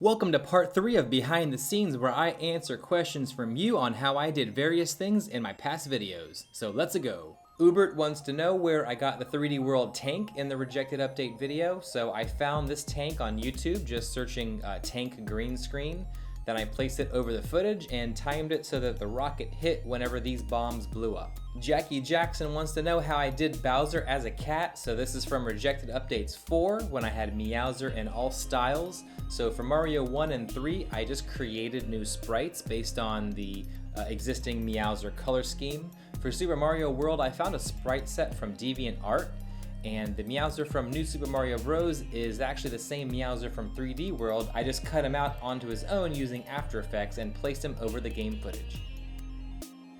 Welcome to part 3 of Behind the Scenes, where I answer questions from you on how I did various things in my past videos. So let's go. Ubert wants to know where I got the 3D World tank in the rejected update video. So I found this tank on YouTube just searching tank green screen. Then I placed it over the footage and timed it so that the rocket hit whenever these bombs blew up. Jackie Jackson wants to know how I did Bowser as a cat. So this is from Rejected Updates 4 when I had Meowser in all styles. So for Mario 1 and 3, I just created new sprites based on the existing Meowser color scheme. For Super Mario World, I found a sprite set from DeviantArt. And the Meowser from New Super Mario Bros. Is actually the same Meowser from 3D World. I just cut him out onto his own using After Effects and placed him over the game footage.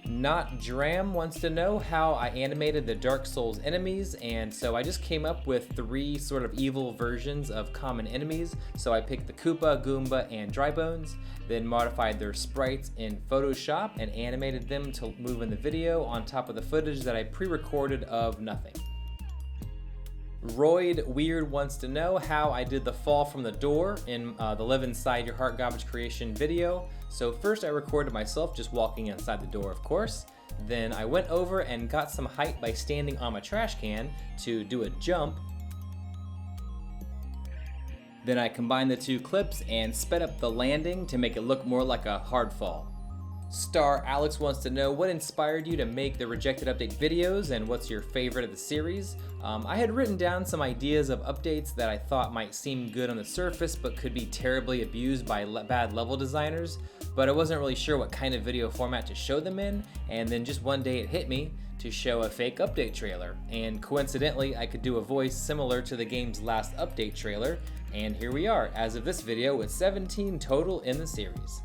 Not Dram wants to know how I animated the Dark Souls enemies, and so I just came up with 3 sort of evil versions of common enemies. So I picked the Koopa, Goomba, and Drybones, then modified their sprites in Photoshop and animated them to move in the video on top of the footage that I pre-recorded of nothing. Royd Weird wants to know how I did the fall from the door in the Live Inside Your Heart Garbage Creation video. So first I recorded myself just walking inside the door, of course. Then I went over and got some height by standing on my trash can to do a jump. Then I combined the 2 clips and sped up the landing to make it look more like a hard fall. Star Alex wants to know what inspired you to make the Rejected Update videos and what's your favorite of the series. I had written down some ideas of updates that I thought might seem good on the surface but could be terribly abused by bad level designers, but I wasn't really sure what kind of video format to show them in, and then just one day it hit me to show a fake update trailer, and coincidentally I could do a voice similar to the game's last update trailer, and here we are as of this video with 17 total in the series.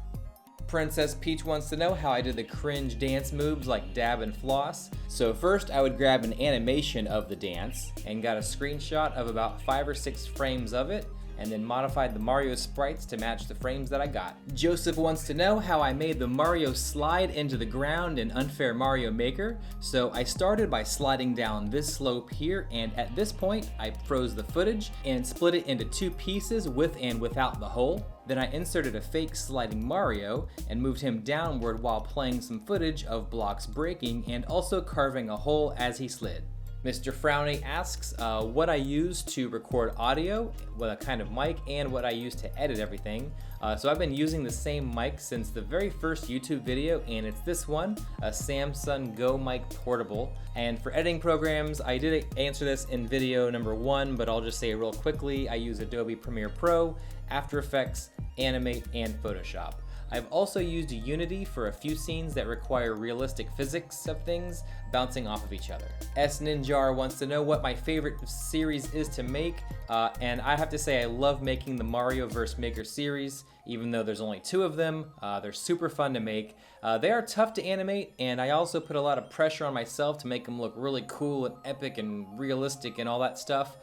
Princess Peach wants to know how I did the cringe dance moves like dab and floss. So first I would grab an animation of the dance and got a screenshot of about 5 or 6 frames of it, and then modified the Mario sprites to match the frames that I got. Joseph wants to know how I made the Mario slide into the ground in Unfair Mario Maker. So I started by sliding down this slope here, and at this point I froze the footage and split it into 2 pieces with and without the hole. Then I inserted a fake sliding Mario and moved him downward while playing some footage of blocks breaking and also carving a hole as he slid. Mr. Frowny asks what I use to record audio, what kind of mic, and what I use to edit everything. So I've been using the same mic since the very first YouTube video, and it's this one, a Samsung Go Mic Portable. And for editing programs, I did answer this in video number 1, but I'll just say it real quickly. I use Adobe Premiere Pro, After Effects, Animate, and Photoshop. I've also used Unity for a few scenes that require realistic physics of things bouncing off of each other. S Ninjar wants to know what my favorite series is to make, and I have to say I love making the Mario vs. Maker series, even though there's only 2 of them. They're super fun to make. They are tough to animate, and I also put a lot of pressure on myself to make them look really cool and epic and realistic and all that stuff.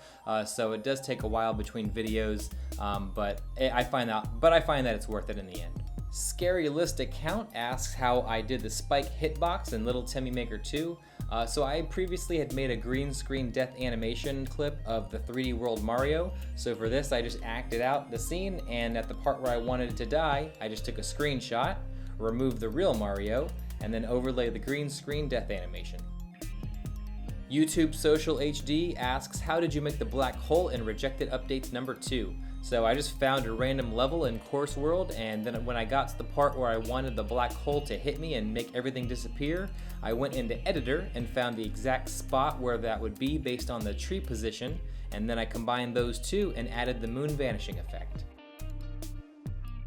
So it does take a while between videos, but I find that it's worth it in the end. Scary List Account asks how I did the Spike hitbox in Little Timmy Maker 2. So I previously had made a green screen death animation clip of the 3D World Mario. So for this I just acted out the scene, and at the part where I wanted it to die, I just took a screenshot, removed the real Mario, and then overlaid the green screen death animation. YouTube Social HD asks how did you make the black hole in Rejected Updates number 2? So I just found a random level in Course World, and then when I got to the part where I wanted the black hole to hit me and make everything disappear, I went into Editor and found the exact spot where that would be based on the tree position, and then I combined those 2 and added the moon vanishing effect.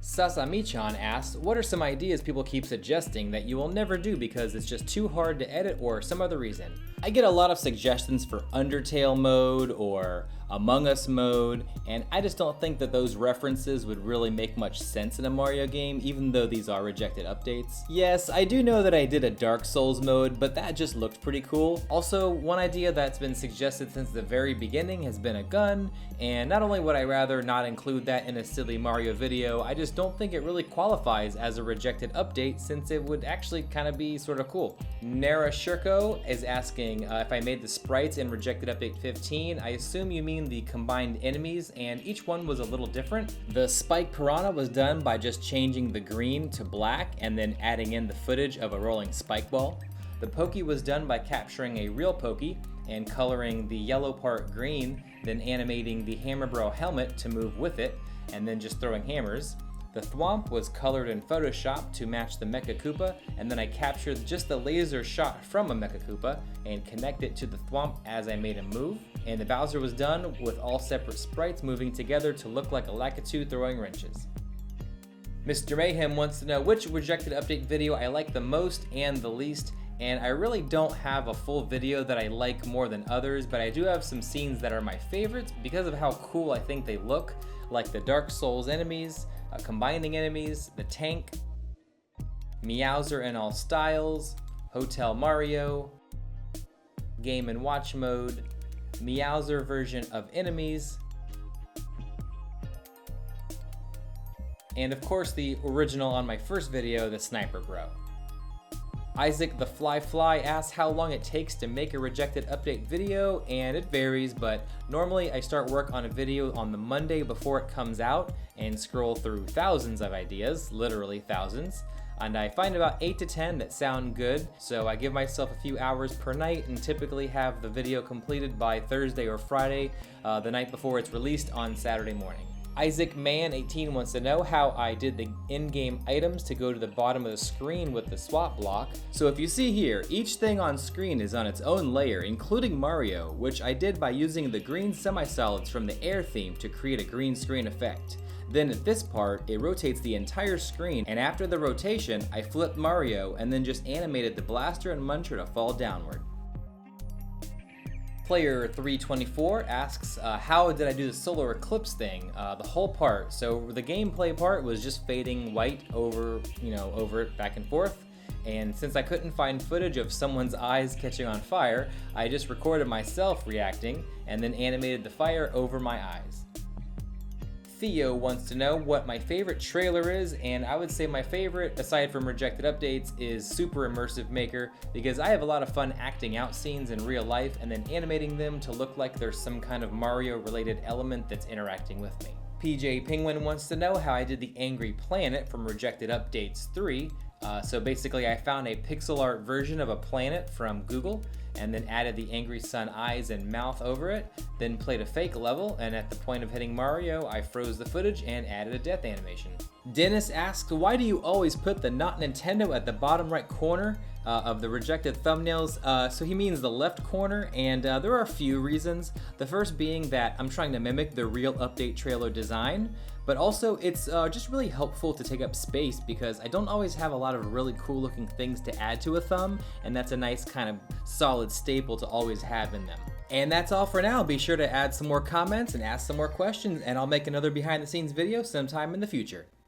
Sasami-chan asks, what are some ideas people keep suggesting that you will never do because it's just too hard to edit or some other reason? I get a lot of suggestions for Undertale mode or Among Us mode, and I just don't think that those references would really make much sense in a Mario game, even though these are rejected updates. Yes, I do know that I did a Dark Souls mode, but that just looked pretty cool. Also, one idea that's been suggested since the very beginning has been a gun, and not only would I rather not include that in a silly Mario video, I just don't think it really qualifies as a rejected update since it would actually kind of be sort of cool. Nara Shirko is asking if I made the sprites in Rejected Update 15. I assume you mean using the combined enemies, and each one was a little different. The Spike Piranha was done by just changing the green to black and then adding in the footage of a rolling spike ball. The Pokey was done by capturing a real Pokey and coloring the yellow part green, then animating the Hammerbro helmet to move with it, and then just throwing hammers. The Thwomp was colored in Photoshop to match the Mecha Koopa, and then I captured just the laser shot from a Mecha Koopa and connected it to the Thwomp as I made him move. And the Bowser was done with all separate sprites moving together to look like a Lakitu throwing wrenches. Mr. Mayhem wants to know which Rejected Update video I like the most and the least, and I really don't have a full video that I like more than others, but I do have some scenes that are my favorites because of how cool I think they look, like the Dark Souls enemies, combining enemies, the tank, Meowser in all styles, Hotel Mario, Game & Watch mode, Meowser version of enemies, and of course the original on my first video, the Sniper Bro. Isaac the Fly asks how long it takes to make a Rejected Update video, and it varies, but normally I start work on a video on the Monday before it comes out and scroll through thousands of ideas, literally thousands, and I find about 8 to 10 that sound good, so I give myself a few hours per night and typically have the video completed by Thursday or Friday, the night before it's released on Saturday morning. Isaac Man 18 wants to know how I did the in-game items to go to the bottom of the screen with the swap block. So if you see here, each thing on screen is on its own layer, including Mario, which I did by using the green semi-solids from the Air theme to create a green screen effect. Then at this part, it rotates the entire screen, and after the rotation, I flipped Mario and then just animated the blaster and muncher to fall downward. Player 324 asks, how did I do the solar eclipse thing? The whole part. So the gameplay part was just fading white over it back and forth. And since I couldn't find footage of someone's eyes catching on fire, I just recorded myself reacting and then animated the fire over my eyes. Theo wants to know what my favorite trailer is, and I would say my favorite, aside from Rejected Updates, is Super Immersive Maker, because I have a lot of fun acting out scenes in real life and then animating them to look like there's some kind of Mario-related element that's interacting with me. PJ Penguin wants to know how I did the Angry Planet from Rejected Updates 3. So basically I found a pixel art version of a planet from Google and then added the angry sun eyes and mouth over it, then played a fake level, and at the point of hitting Mario, I froze the footage and added a death animation. Dennis asks, why do you always put the Not Nintendo at the bottom right corner of the rejected thumbnails? So he means the left corner, and there are a few reasons. The first being that I'm trying to mimic the real update trailer design, but also it's just really helpful to take up space because I don't always have a lot of really cool looking things to add to a thumb, and that's a nice kind of solid staple to always have in them. And that's all for now. Be sure to add some more comments and ask some more questions, and I'll make another behind the scenes video sometime in the future.